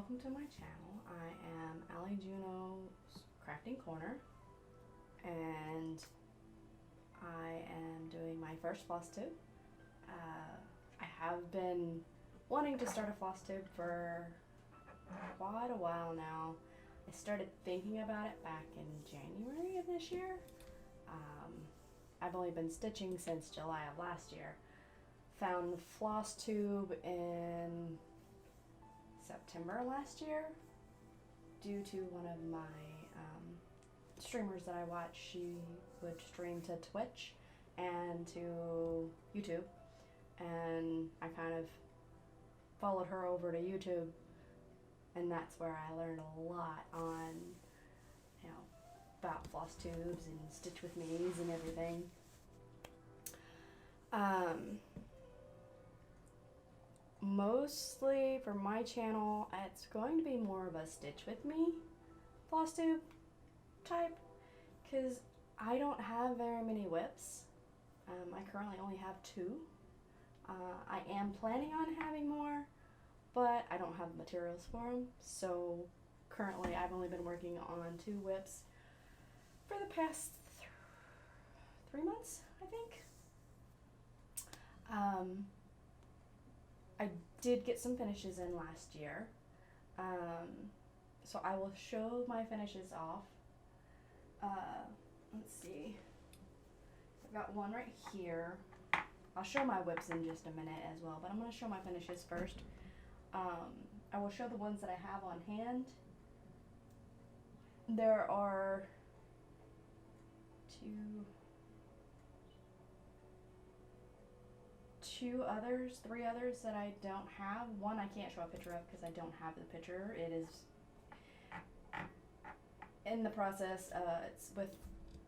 welcome to my channel. I am Allie Juno's Crafting Corner, and I am doing my first floss tube. I have been wanting to start a floss tube for quite a while now. I started thinking about it back in January of this year. I've only been stitching since July of last year. Found the floss tube in September last year due to one of my streamers that I watch. She would stream to Twitch and to YouTube, and I kind of followed her over to YouTube, and that's where I learned a lot on, you know, about floss tubes and stitch with me's and everything. Mostly for my channel, it's going to be more of a stitch with me floss tube type, because I don't have very many whips. I currently only have 2. I am planning on having more, but I don't have materials for them. So currently I've only been working on 2 whips for the past 3 months, I think. I did get some finishes in last year, so I will show my finishes off. Let's see, I've got one right here. I'll show my whips in just a minute as well, but I'm going to show my finishes first. I will show the ones that I have on hand. There are 3 others that I don't have. One I can't show a picture of because I don't have the picture. It is in the process. It's with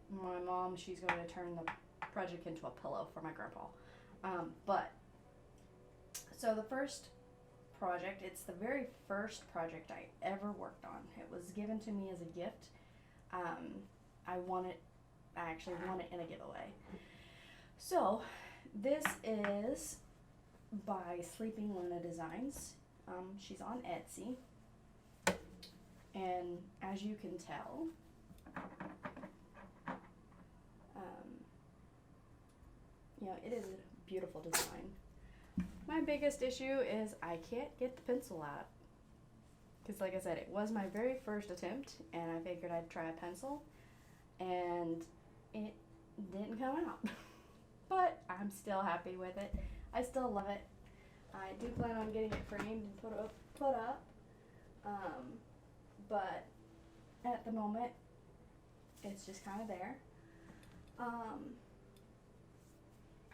my mom. She's going to turn the project into a pillow for my grandpa. So the first project, it's the very first project I ever worked on. It was given to me as a gift. I actually won it in a giveaway. So this is by Sleeping Luna Designs. She's on Etsy, and as you can tell, you know, it is a beautiful design. My biggest issue is I can't get the pencil out, because like I said, it was my very first attempt, and I figured I'd try a pencil, and it didn't come out. But I'm still happy with it. I still love it. I do plan on getting it framed and put up. But at the moment, it's just kind of there.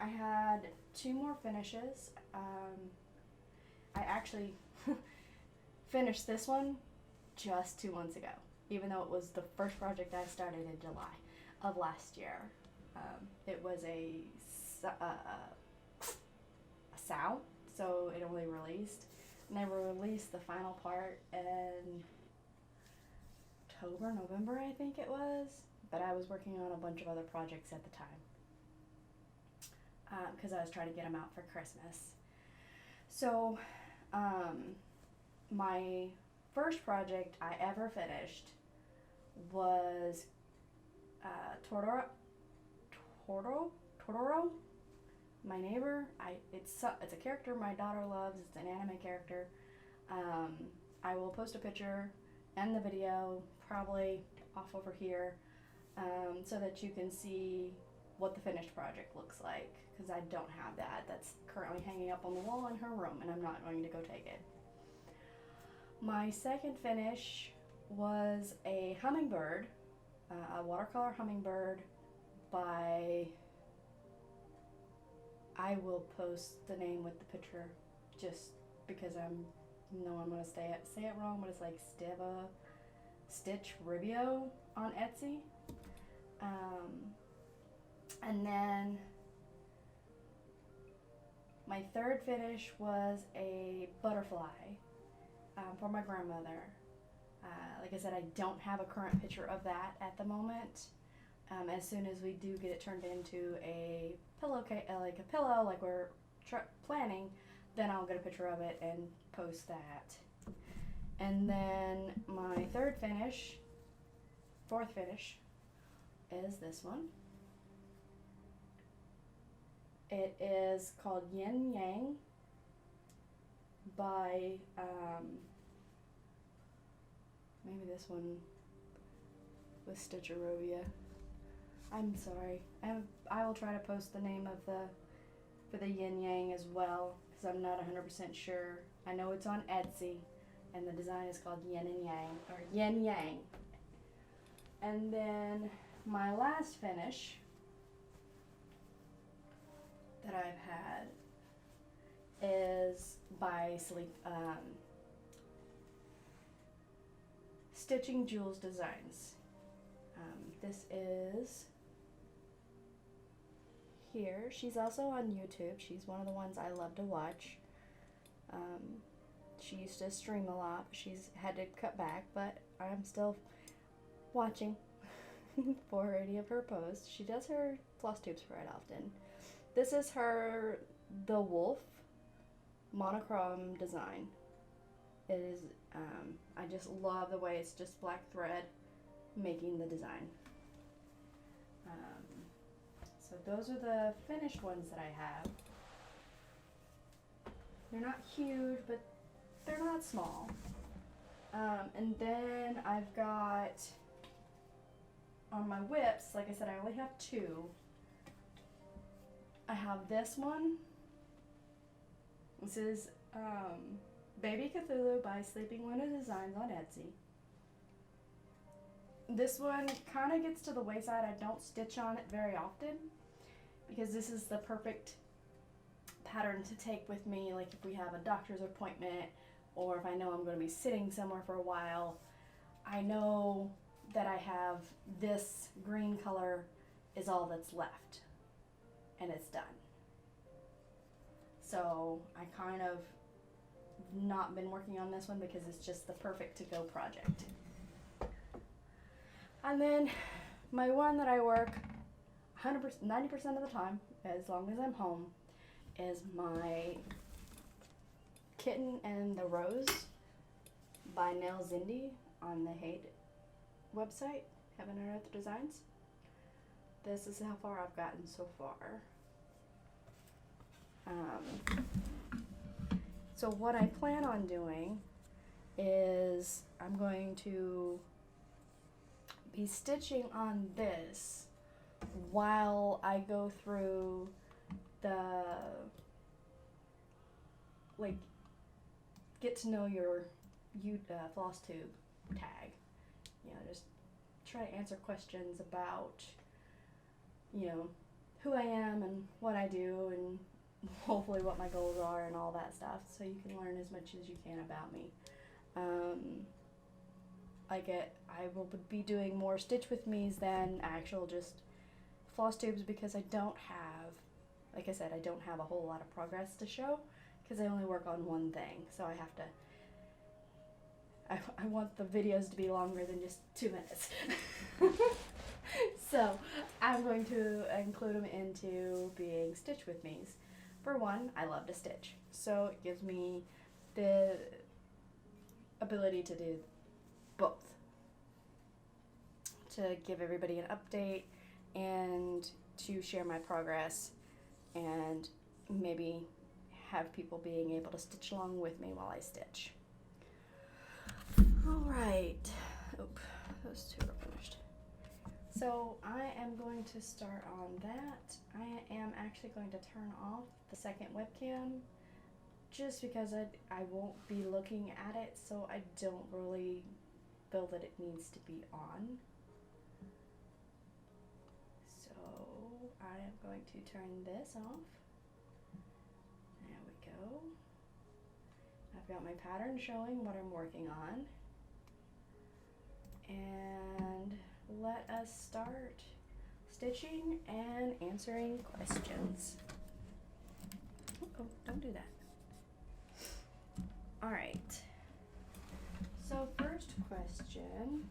I had 2 more finishes. I actually finished this one just 2 months ago, even though it was the first project I started in July of last year. It was a sow, so it only released. And they released the final part in October, November, I think it was. But I was working on a bunch of other projects at the time, because I was trying to get them out for Christmas. So my first project I ever finished was Totoro, my neighbor. It's a character my daughter loves. It's an anime character. I will post a picture and the video probably off over here, so that you can see what the finished project looks like, because I don't have that. That's currently hanging up on the wall in her room, and I'm not going to go take it. My second finish was a hummingbird, a watercolor hummingbird by, I will post the name with the picture just because I'm going to say it wrong, but it's like Stitch Ribio on Etsy. And then my third finish was a butterfly for my grandmother. Like I said, I don't have a current picture of that at the moment. As soon as we do get it turned into a pillowcase, like a pillow, like we're planning, then I'll get a picture of it and post that. And then my fourth finish is this one. It is called Yin Yang by, maybe this one was Stitcherovia. I'm sorry. I will try to post the name of for the Yin Yang as well, because I'm not 100% sure. I know it's on Etsy, and the design is called Yin and Yang, or Yin Yang. And then my last finish that I've had is by Stitching Jules Designs. This is here. She's also on YouTube. She's one of the ones I love to watch. She used to stream a lot. She's had to cut back, but I'm still watching for any of her posts. She does her floss tubes quite often. This is her The Wolf monochrome design. It is, I just love the way it's just black thread making the design. So those are the finished ones that I have. They're not huge, but they're not small. And then I've got, on my whips, like I said, I only have two. I have this one. This is Baby Cthulhu by Sleeping Window Designs on Etsy. This one kind of gets to the wayside. I don't stitch on it very often because this is the perfect pattern to take with me, like if we have a doctor's appointment or if I know I'm going to be sitting somewhere for a while. I know that I have this green color is all that's left and it's done. So I kind of not been working on this one because it's just the perfect to go project. And then my one that I work 90% of the time, as long as I'm home, is my Kitten and the Rose by Nell Zindi on the Hate website, Heaven and Earth Designs. This is how far I've gotten so far. So what I plan on doing is I'm going to be stitching on this while I go through the, like, get to know your floss tube tag. You know, just try to answer questions about, you know, who I am and what I do and hopefully what my goals are and all that stuff, so you can learn as much as you can about me. I will be doing more stitch with me's than actual just floss tubes because I don't have, like I said, I don't have a whole lot of progress to show because I only work on one thing, so I have to, I want the videos to be longer than just 2 minutes. So I'm going to include them into being stitch with me's. For one, I love to stitch, so it gives me the ability to do both, to give everybody an update and to share my progress and maybe have people being able to stitch along with me while I stitch. All right. Oop, those two are finished. So I am going to start on that. I am actually going to turn off the second webcam just because I won't be looking at it, so I don't really feel that it needs to be on. So I am going to turn this off. There we go. I've got my pattern showing what I'm working on. And let us start stitching and answering questions. Oh, don't do that. All right. So first question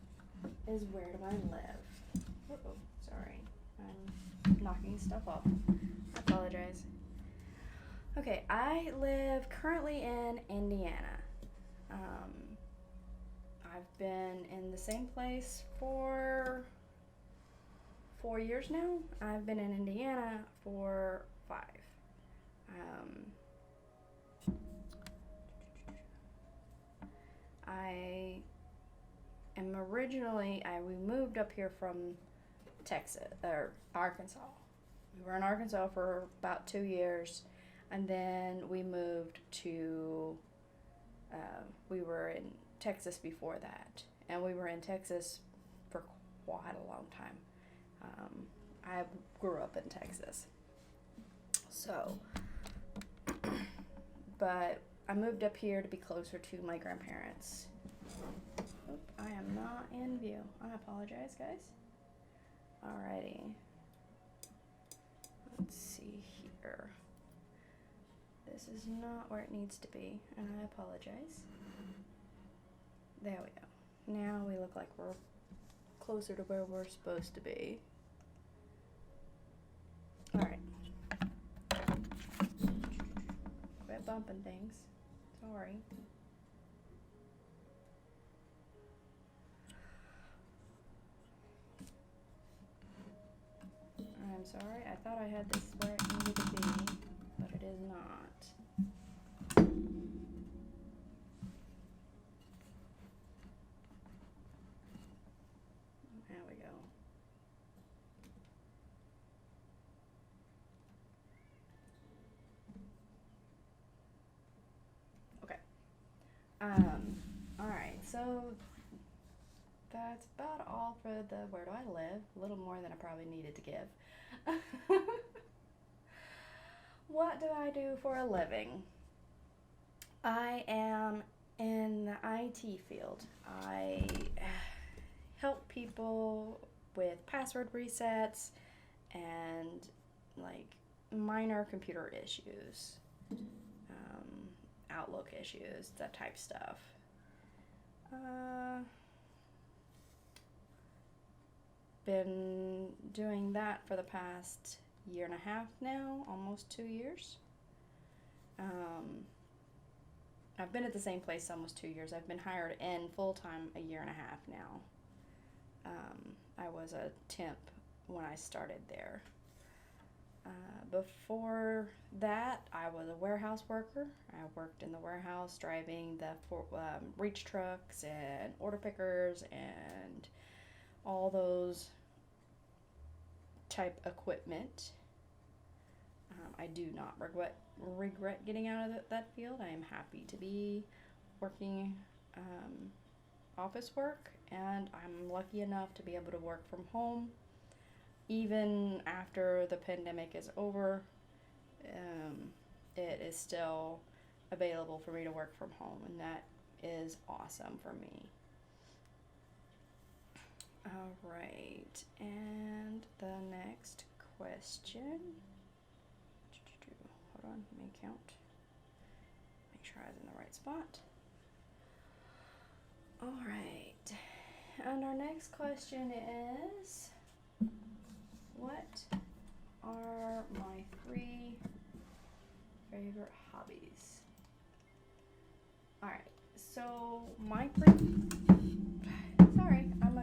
is, where do I live? Uh-oh, sorry. I'm knocking stuff off. I apologize. Okay, I live currently in Indiana. I've been in the same place for 4 years now. I've been in Indiana for 5. I am originally, we moved up here from Texas, or Arkansas. We were in Arkansas for about 2 years, and then we moved to, we were in Texas before that, and we were in Texas for quite a long time. I grew up in Texas, so, but I moved up here to be closer to my grandparents. Oop, I am not in view. I apologize, guys. Alrighty. Let's see here. This is not where it needs to be, and I apologize. There we go. Now we look like we're closer to where we're supposed to be. Alright. Quit bumping things. Sorry. I'm sorry. I thought I had this where it needed to be, but it is not. There we go. Okay. Alright, so that's about all for the where do I live. A little more than I probably needed to give. What do I do for a living? I am in the IT field. I help people with password resets and like minor computer issues, Outlook issues, that type stuff. Been doing that for the past 1.5 years now, almost 2 years. I've been at the same place almost 2 years. I've been hired in full-time 1.5 years now. I was a temp when I started there. Before that, I was a warehouse worker. I worked in the warehouse driving the reach trucks and order pickers and all those type equipment. I do not regret getting out of that field. I am happy to be working office work, and I'm lucky enough to be able to work from home. Even after the pandemic is over, it is still available for me to work from home, and that is awesome for me. Alright, and the next question. Hold on, let me count. Make sure I was in the right spot. Alright, and our next question is, what are my 3 favorite hobbies? Alright, so my 3... Sorry, I'm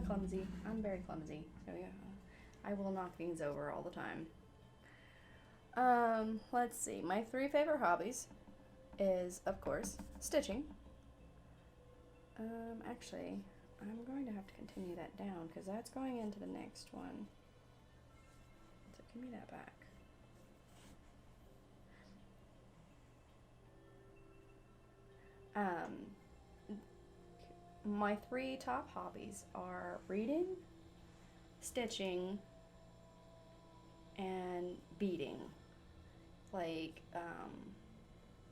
very clumsy. So yeah, I will knock things over all the time. Let's see. My 3 favorite hobbies is, of course, stitching. Actually, I'm going to have to continue that down because that's going into the next one. So give me that back. My 3 top hobbies are reading, stitching, and beading, like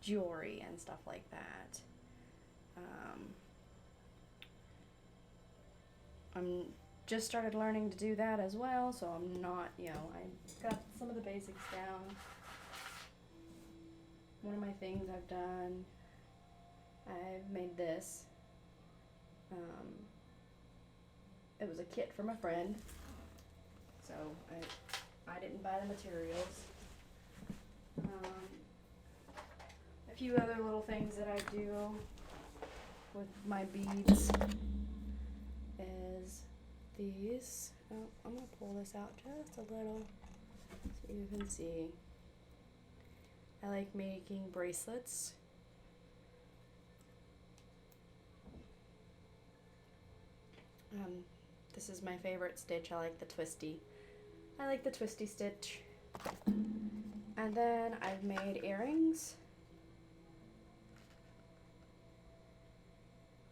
jewelry and stuff like that. I'm just started learning to do that as well, so I'm not, I got some of the basics down. One of my things I've done, I've made this. It was a kit from a friend, so I didn't buy the materials. A few other little things that I do with my beads. is these. Oh, I'm gonna pull this out just a little so you can see. I like making bracelets. This is my favorite stitch. I like the twisty. I like the twisty stitch. And then I've made earrings.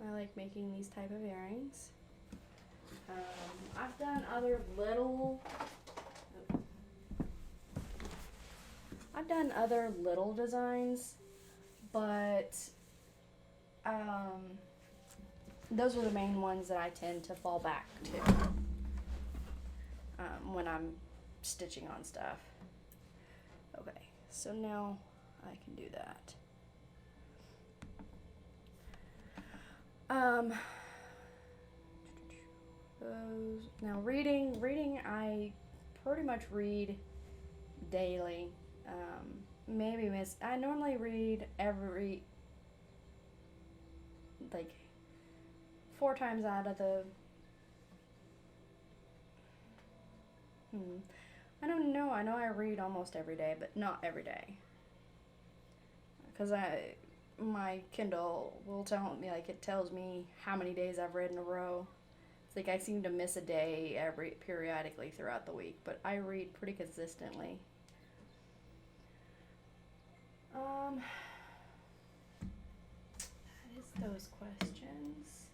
I like making these type of earrings. I've done other little designs, but those are the main ones that I tend to fall back to when I'm stitching on stuff. Okay, so now I can do that. Now reading, I pretty much read daily. I normally read every, like, 4 times out of the, I don't know, I know I read almost every day, but not every day. Because my Kindle will tell me, like, it tells me how many days I've read in a row. It's like I seem to miss a day periodically throughout the week, but I read pretty consistently. That is those questions.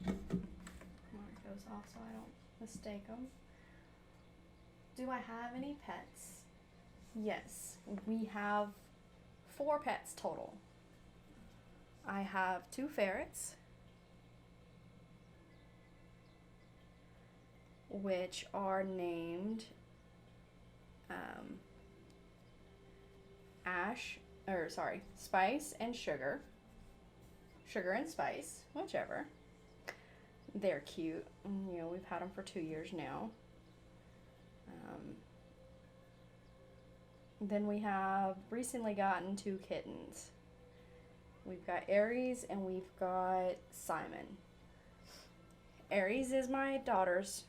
Mark those off so I don't mistake them. Do I have any pets? Yes, we have 4 pets total. I have 2 ferrets, which are named Spice and Sugar. Sugar and Spice, whichever. They're cute. You know, we've had them for 2 years now. Then we have recently gotten 2 kittens. We've got Aries and we've got Simon. Aries is my daughter's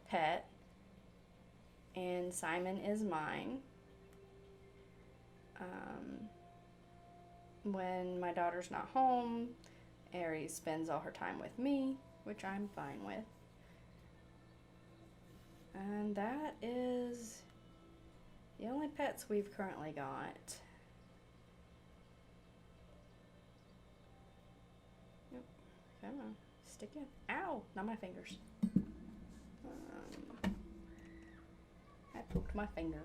pet, and Simon is mine. When my daughter's not home, Aries spends all her time with me, which I'm fine with. And that is the only pets we've currently got. Yep. Come on, stick in. Ow! Not my fingers. I poked my finger.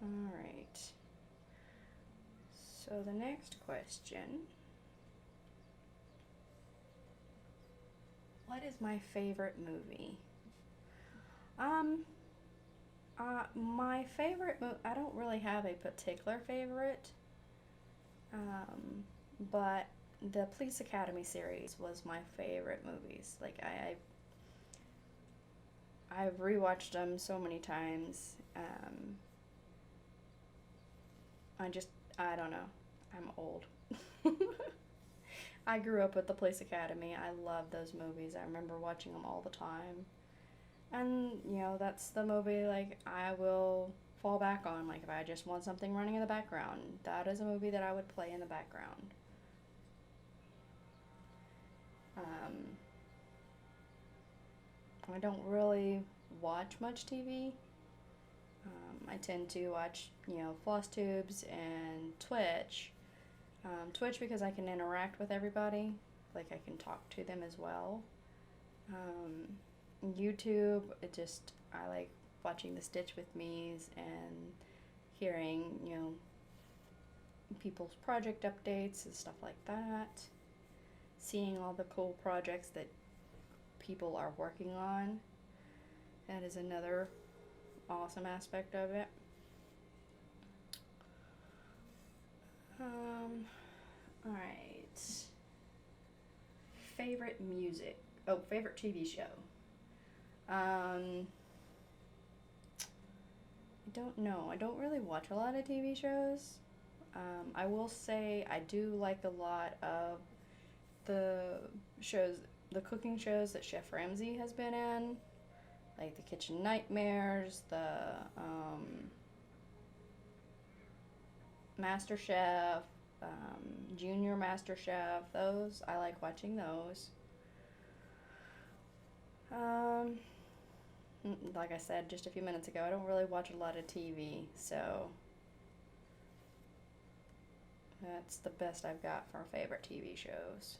Alright. So the next question. What is my favorite movie? My favorite I don't really have a particular favorite. But the Police Academy series was my favorite movies. Like I've rewatched them so many times. I don't know. I'm old. I grew up with the Police Academy. I love those movies. I remember watching them all the time. And, you know, that's the movie, like, I will fall back on. Like, if I just want something running in the background, that is a movie that I would play in the background. I don't really watch much TV. I tend to watch, you know, Floss Tubes and Twitch. Twitch because I can interact with everybody. Like, I can talk to them as well. YouTube, I like watching the Stitch with Me's and hearing, you know, people's project updates and stuff like that. Seeing all the cool projects that people are working on. That is another awesome aspect of it. Alright. Favorite music. Oh, favorite TV show. I don't know. I don't really watch a lot of TV shows. I will say I do like a lot of the shows the cooking shows that Chef Ramsay has been in, like the Kitchen Nightmares, the Master Chef, Junior Master Chef. Those, I like watching those. Like I said just a few minutes ago, I don't really watch a lot of TV, so that's the best I've got for favorite TV shows.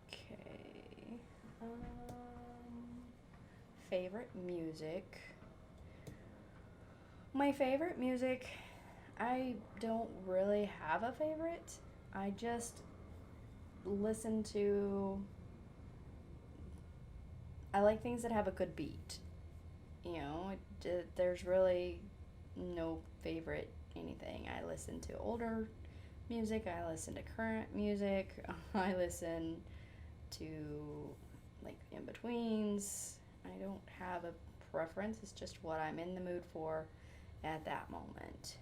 Okay. Favorite music. My favorite music, I don't really have a favorite. I just listen to, I like things that have a good beat. You know, there's really no favorite anything. I listen to older music, I listen to current music, I listen to like in-betweens. I don't have a preference, it's just what I'm in the mood for at that moment.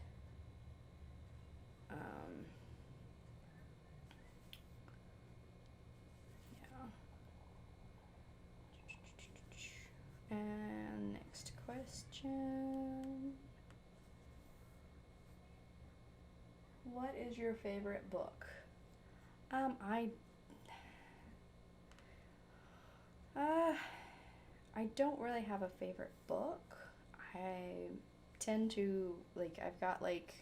And next question. What is your favorite book? I don't really have a favorite book. I tend to, like, I've got like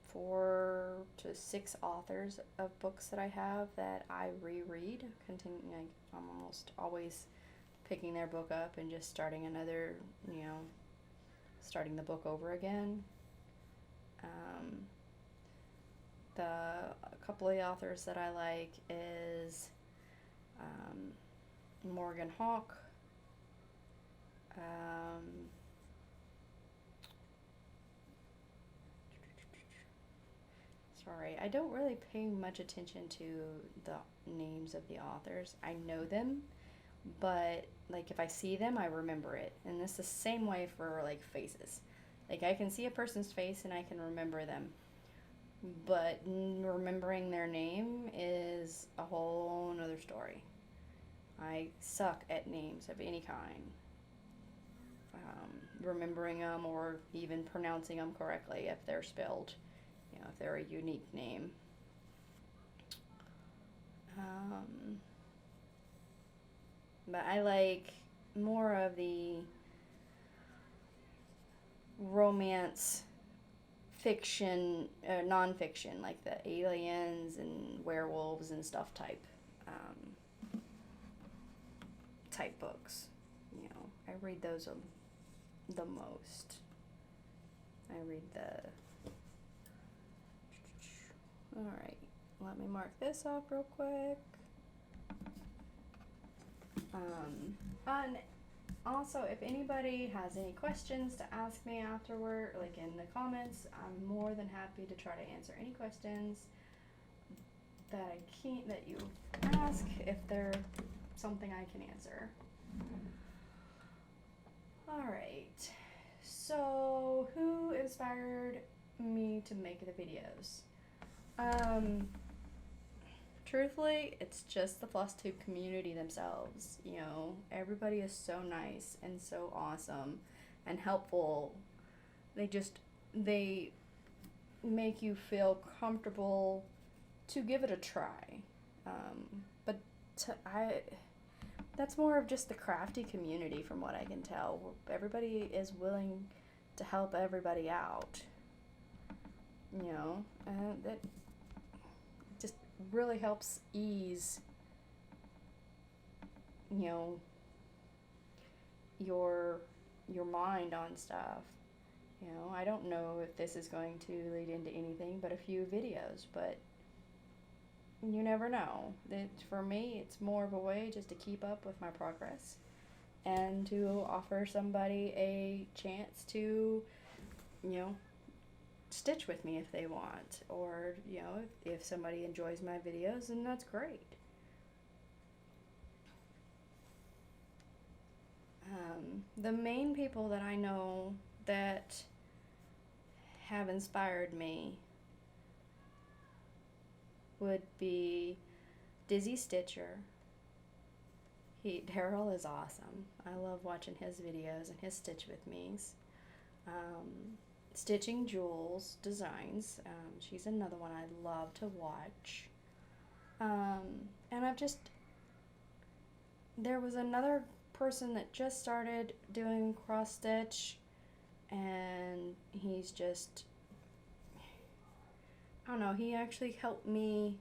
4 to 6 authors of books that I have that I reread. I'm almost always picking their book up and just starting another, starting the book over again. A couple of the authors that I like is Morgan Hawk, sorry, I don't really pay much attention to the names of the authors. I know them, but like if I see them, I remember it. And it's the same way for like faces. Like I can see a person's face and I can remember them, but remembering their name is a whole nother story. I suck at names of any kind. Remembering them or even pronouncing them correctly if they're spelled, if they're a unique name. But I like more of the romance fiction, non-fiction, like the aliens and werewolves and stuff type books. I read those the most. I read Alright, let me mark this off real quick. And also, if anybody has any questions to ask me afterward, like in the comments, I'm more than happy to try to answer any questions that you ask, if they're something I can answer. Alright, so who inspired me to make the videos? Truthfully, it's just the Floss Tube community themselves. Everybody is so nice and so awesome and helpful. They make you feel comfortable to give it a try. That's more of just the crafty community from what I can tell. Everybody is willing to help everybody out. That just really helps ease, your mind on stuff. I don't know if this is going to lead into anything but a few videos, but you never know. For me, it's more of a way just to keep up with my progress and to offer somebody a chance to, stitch with me if they want, or if somebody enjoys my videos, then that's great. The main people that I know that have inspired me would be Dizzy Stitcher. Daryl is awesome. I love watching his videos and his Stitch With Me's. Stitching Jules Designs. She's another one I love to watch. And there was another person that just started doing cross stitch, and he's just, I don't know, he actually helped me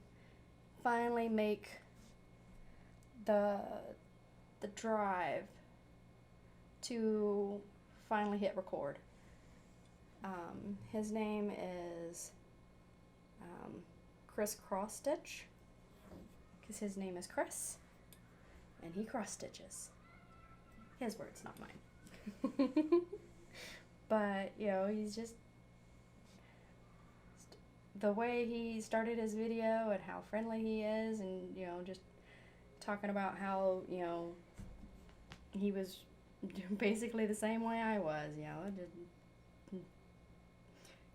finally make the drive to finally hit record. His name is XrossStitch, because his name is Chris, and he cross stitches. His words, not mine. But, you know, he's just, the way he started his video and how friendly he is, and, you know, just talking about how, you know, he was basically the same way I was, you know,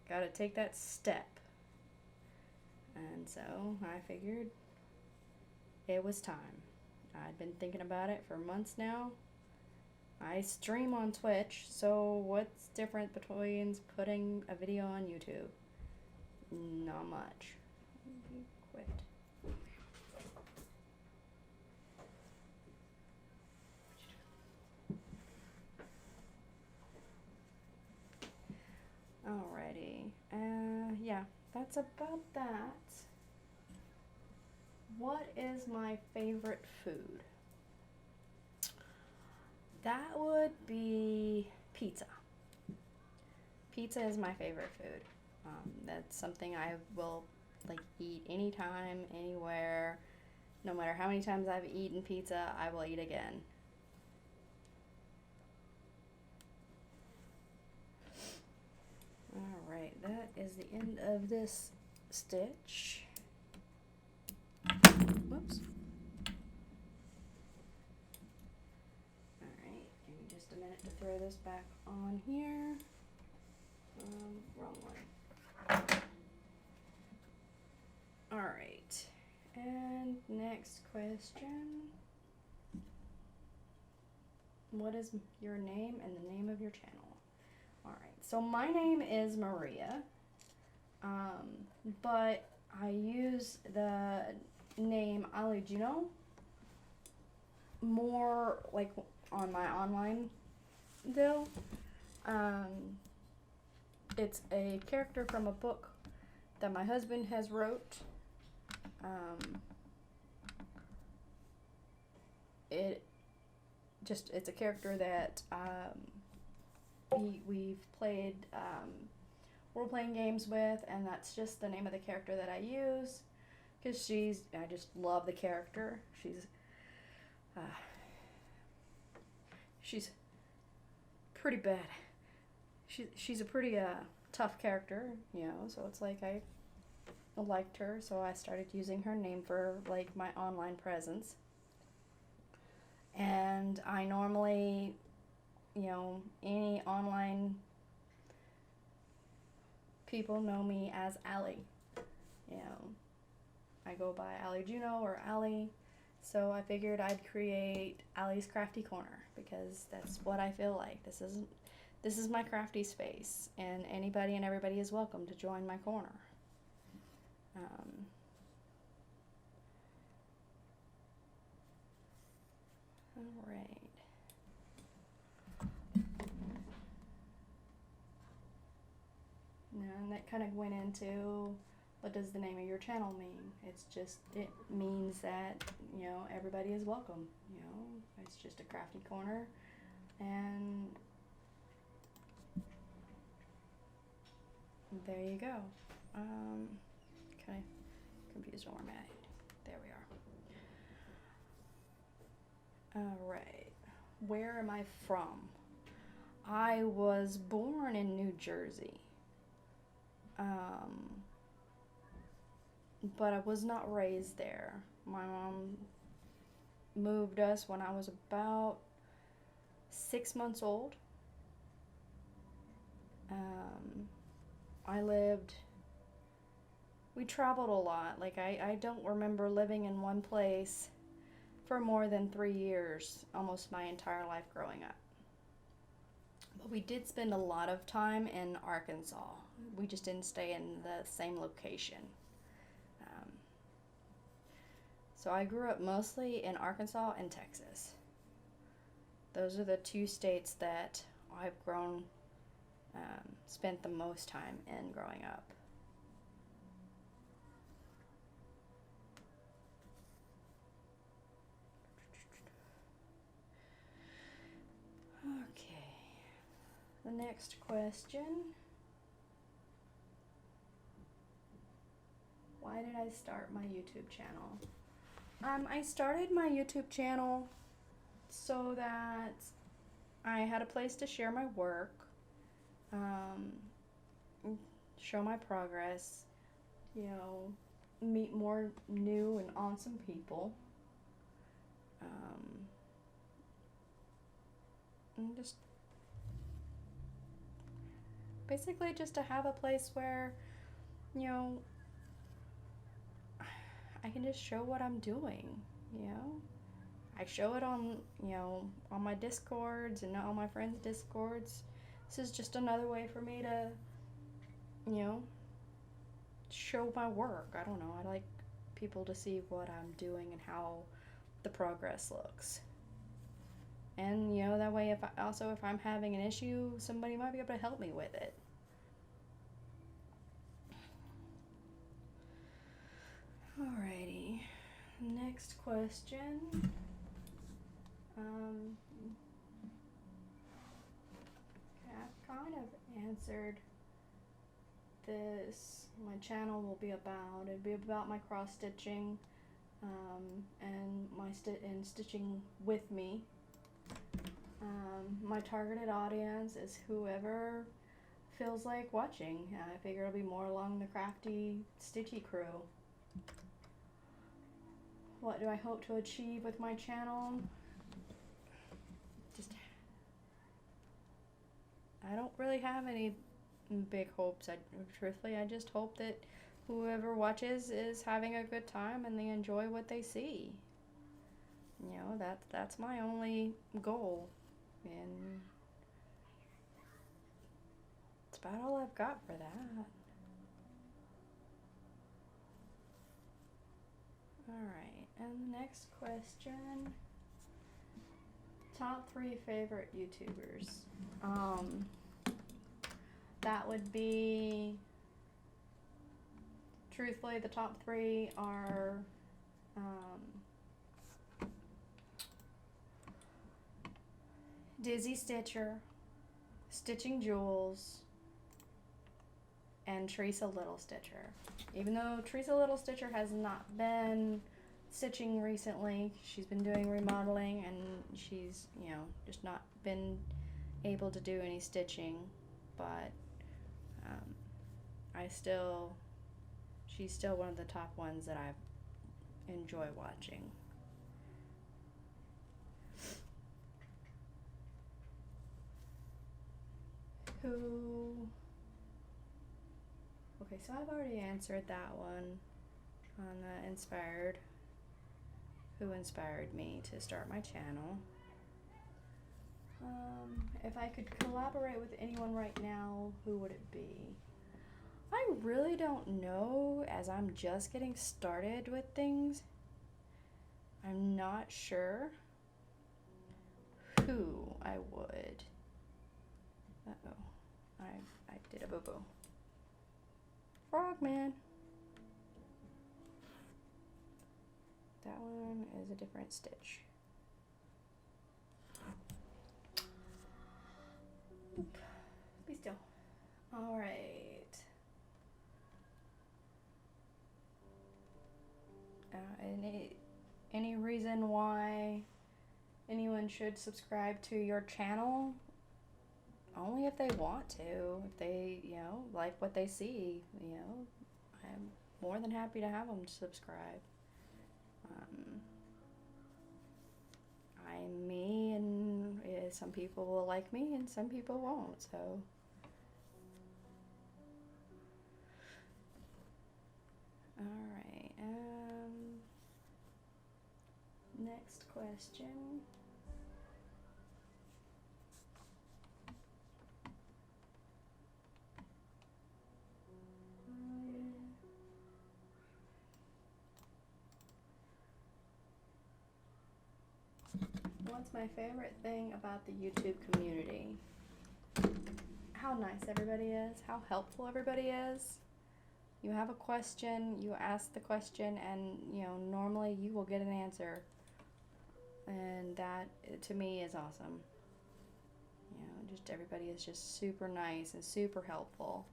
gotta take that step. And so I figured it was time. I'd been thinking about it for months now. I stream on Twitch, so what's different between putting a video on YouTube? Not much. Quit. Alrighty. Yeah, that's about that. What is my favorite food? That would be pizza. Pizza is my favorite food. That's something I will eat anytime, anywhere. No matter how many times I've eaten pizza, I will eat again. Alright, that is the end of this stitch. Whoops. Alright, give me just a minute to throw this back on here. Wrong one. Alright, and next question. What is your name and the name of your channel? Alright, so my name is Maria, but I use the name Ali Juno more on my online though. It's a character from a book that my husband has wrote. It's a character that we've played role-playing games with, and that's just the name of the character that I use, because I just love the character. She's pretty bad. She's a pretty tough character, you know, so it's like I liked her, so I started using her name for my online presence. And I normally, you know, any online people know me as Ali. You know, I go by Ali Juno or Ali, so I figured I'd create Ali's Crafty Corner, because that's what I feel like. This is my crafty space, and anybody and everybody is welcome to join my corner. Alright. And that kind of went into, what does the name of your channel mean? It means that, you know, everybody is welcome. You know, it's just a crafty corner, and there you go. Okay, confused where I'm at. There we are. Alright, where am I from? I was born in New Jersey, but I was not raised there. My mom moved us when I was about 6 months old. we traveled a lot. Like, I don't remember living in one place for more than 3 years, almost my entire life growing up. But we did spend a lot of time in Arkansas. We just didn't stay in the same location. So I grew up mostly in Arkansas and Texas. Those are the two states that I've spent the most time in growing up. Okay, the next question. Why did I start my YouTube channel? I started my YouTube channel so that I had a place to share my work, show my progress, you know, meet more new and awesome people, and just basically just to have a place where, you know, I can just show what I'm doing, you know. I show it on, you know, on my Discords and all my friends' Discords. This is just another way for me to, you know, show my work. I don't know. I like people to see what I'm doing and how the progress looks. And, you know, that way if I'm having an issue, somebody might be able to help me with it. Alrighty, next question. I've kind of answered this. My channel will be about, it'll be about my cross stitching, and my stitching with me. My targeted audience is whoever feels like watching. I figure it'll be more along the crafty, stitchy crew. What do I hope to achieve with my channel? I don't really have any big hopes. Truthfully, I just hope that whoever watches is having a good time and they enjoy what they see. You know, that's my only goal, and that's about all I've got for that. Alright, and the next question. Top 3 favorite YouTubers. That would be, truthfully, the top 3 are Dizzy Stitcher, Stitching Jules, and Teresa Little Stitcher. Even though Teresa Little Stitcher has not been stitching recently, she's been doing remodeling and she's, you know, just not been able to do any stitching, but she's still one of the top ones that I enjoy watching. Okay, so I've already answered that one on the inspired. Who inspired me to start my channel? If I could collaborate with anyone right now, who would it be? I really don't know, as I'm just getting started with things. I'm not sure who I would. Uh-oh. I did a boo-boo. Frogman. That one is a different stitch. Oop. Be still. Alright. Any reason why anyone should subscribe to your channel? Only if they want to. If they, you know, like what they see, you know, I'm more than happy to have them subscribe. I'm me, and some people will like me and some people won't, so Alright, next question. What's my favorite thing about the YouTube community? How nice everybody is, how helpful everybody is. You have a question, you ask the question, and normally you will get an answer. And that, to me, is awesome. Just everybody is just super nice and super helpful.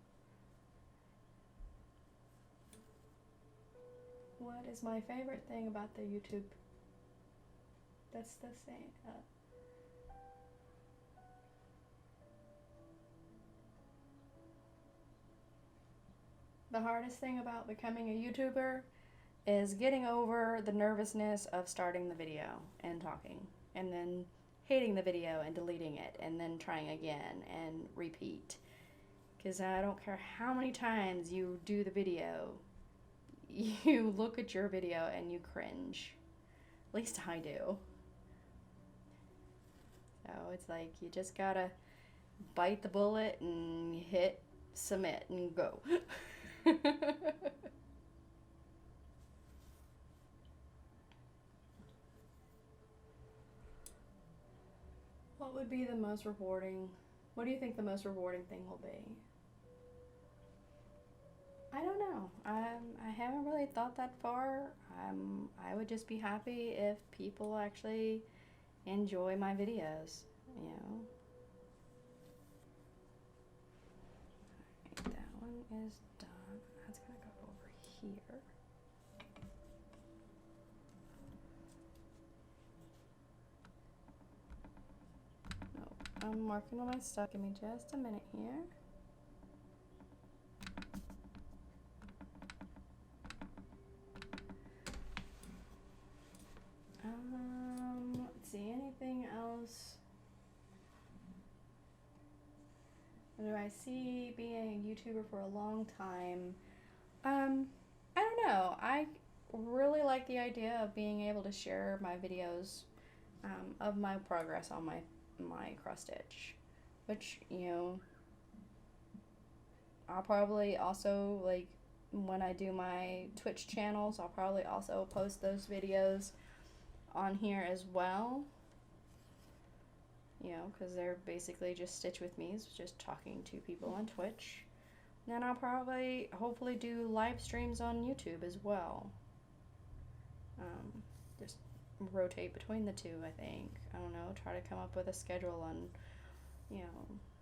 What is my favorite thing about the YouTube? That's the same. The hardest thing about becoming a YouTuber is getting over the nervousness of starting the video and talking, and then hating the video and deleting it, and then trying again and repeat. Because I don't care how many times you do the video, you look at your video and you cringe. At least I do. So it's like you just gotta bite the bullet and hit submit and go. What would be the most rewarding? What do you think the most rewarding thing will be? I don't know. I haven't really thought that far. I would just be happy if people actually enjoy my videos, Alright, that one is done. That's gonna go over here. No, I'm marking on my stuff. Give me just a minute here. Let's see, anything else? Do I see being a YouTuber for a long time? I don't know. I really like the idea of being able to share my videos of my progress on my XrossStitch, which, I'll probably also, like, when I do my Twitch channels, I'll probably also post those videos on here as well, because they're basically just Stitch with Me's, just talking to people on Twitch. And then I'll probably, hopefully, do live streams on YouTube as well. Just rotate between the two, I think. I don't know, try to come up with a schedule on,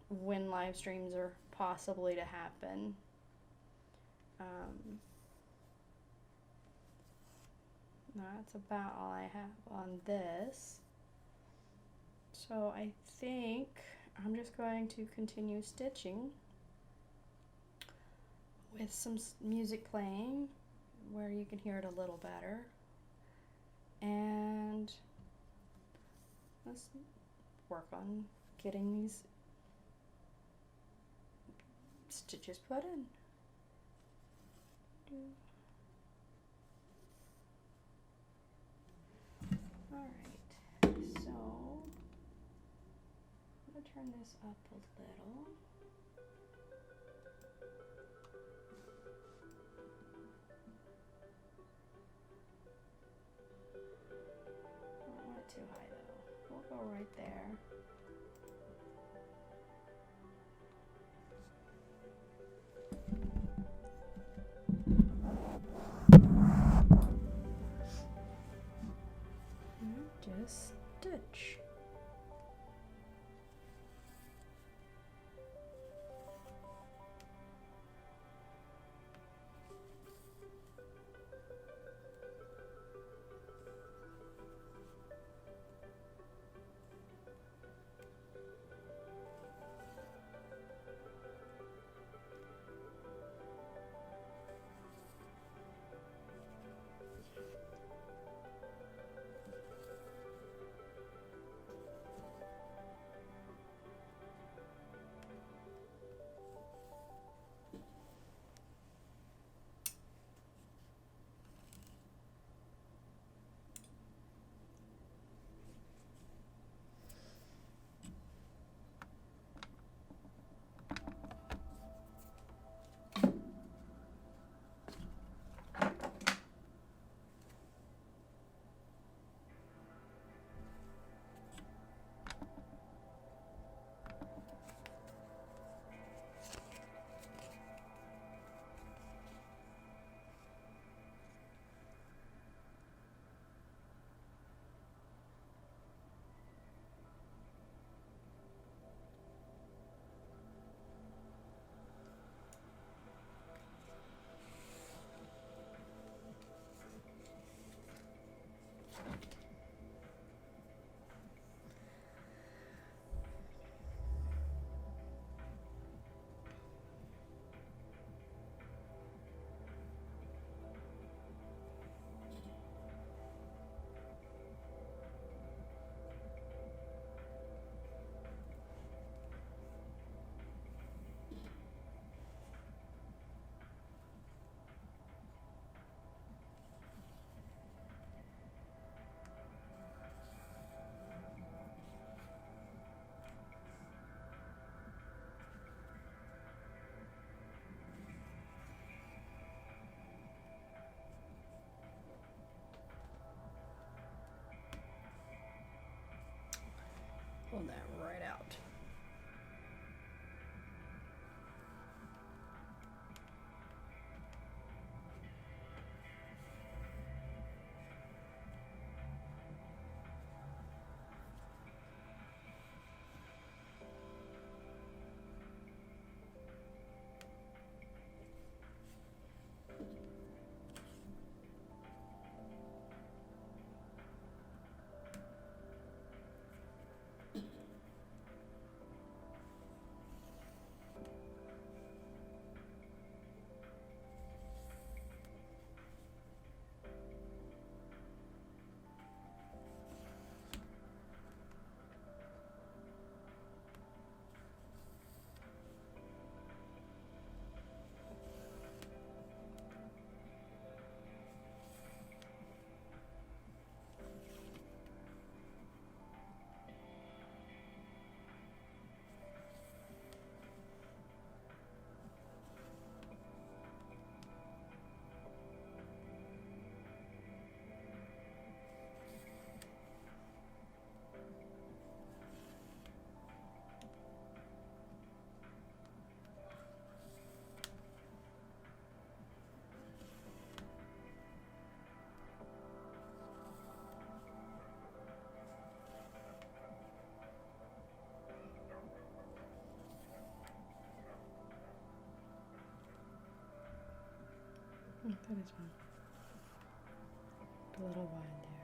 when live streams are possibly to happen. That's about all I have on this. So I think I'm just going to continue stitching with some music playing where you can hear it a little better. And let's work on getting these stitches put in. Alright, so I'm going to turn this up a little. I don't want it too high though. We'll go right there. Just stitch. pull that right out. That is fun. The little vine there.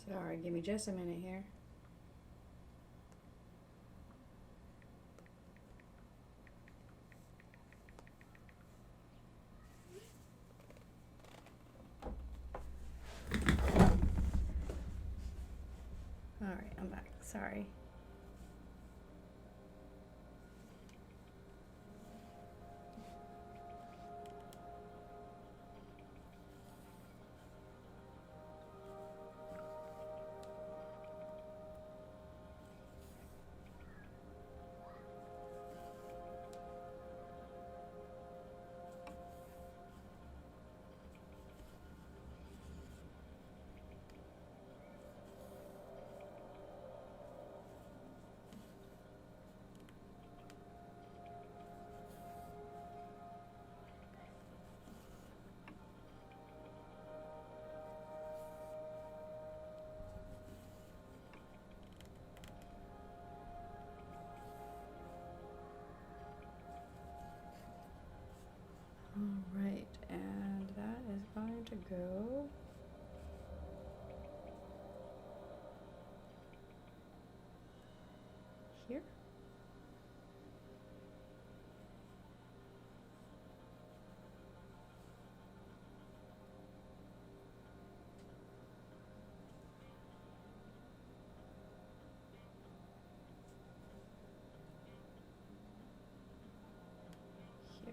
Sorry, give me just a minute here. All right, I'm back. Sorry. All right, and that is going to go here. Here.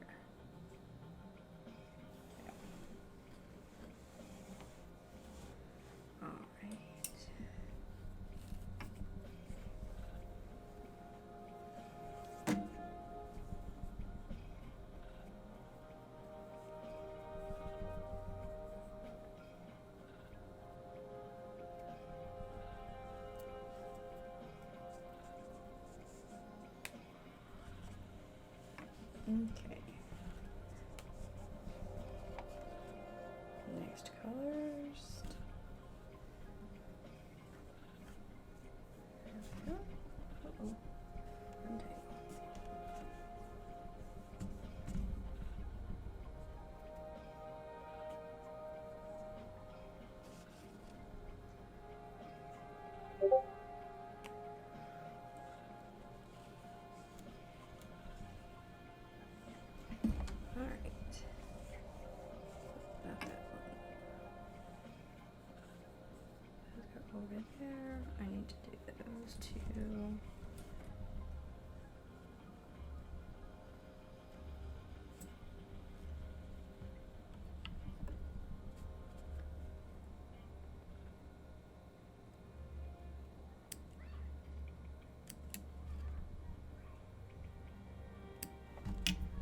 All right. Okay. Next colors. There we go. Uh-oh. Untangle. All right. Not that one. Those go over there. I need to do those two.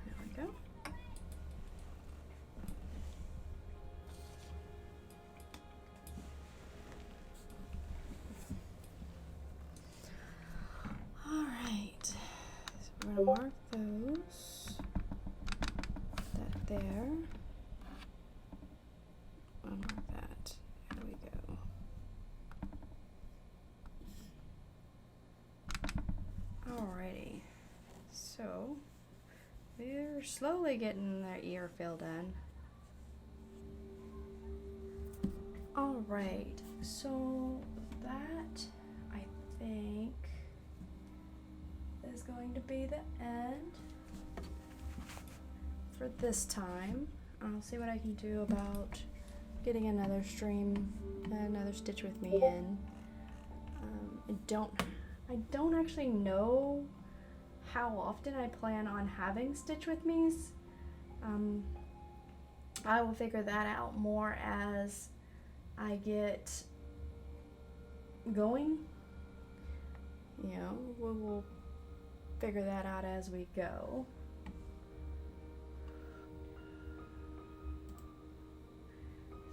There we go. All right. So we're gonna mark those. That there. I'll mark that. There we go. Alrighty. So we're slowly getting their ear filled in. Alright, so that I think is going to be the end for this time. I'll see what I can do about getting another stream, another Stitch With Me in. I don't actually know how often I plan on having Stitch With Me's. I will figure that out more as I get going. You know, we'll figure that out as we go.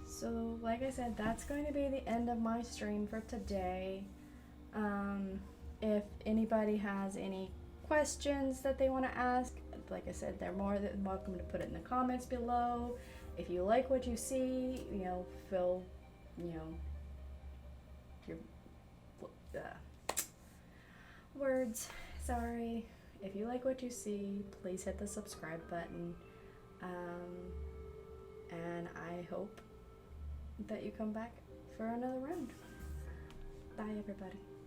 So, like I said, that's going to be the end of my stream for today. If anybody has any questions that they want to ask, like I said, they're more than welcome to put it in the comments below. If you like what you see, you know, feel, you know, your words, sorry. If you like what you see, please hit the subscribe button. And I hope that you come back for another round. Bye everybody.